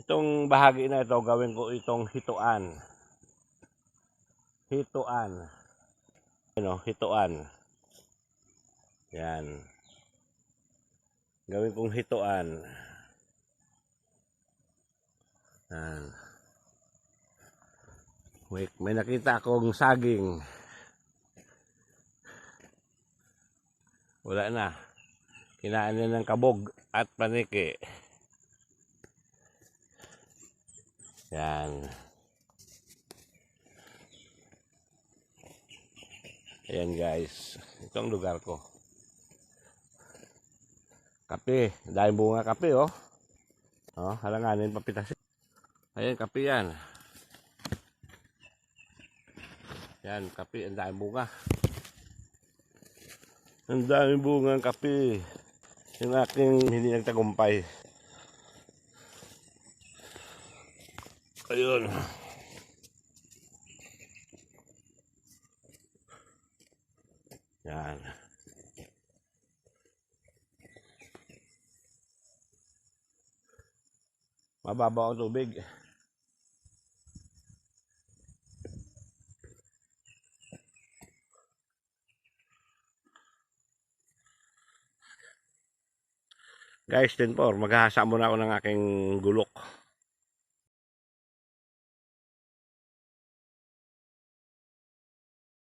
Itong bahagi na ito, gawin ko itong hituan. Hituan. Ano, hituan. Yan. Gawin kong hituan. Yan. May nakita akong saging. Wala na. Kinain na ng kabog at paniki. Yan. Ayan guys. Ito ang lugar ko. Kape. Dahil bunga kape oh. Oh, halanganin papitasin. Ayan, kape yan. Yan, kape. Ang dahil bunga. Ang dami bunga ng kape. Yung aking hindi nagtagumpay. Ayun. Yan. Mababa ang tubig. Guys, 10-4. Maghahasa muna ako ng aking gulok.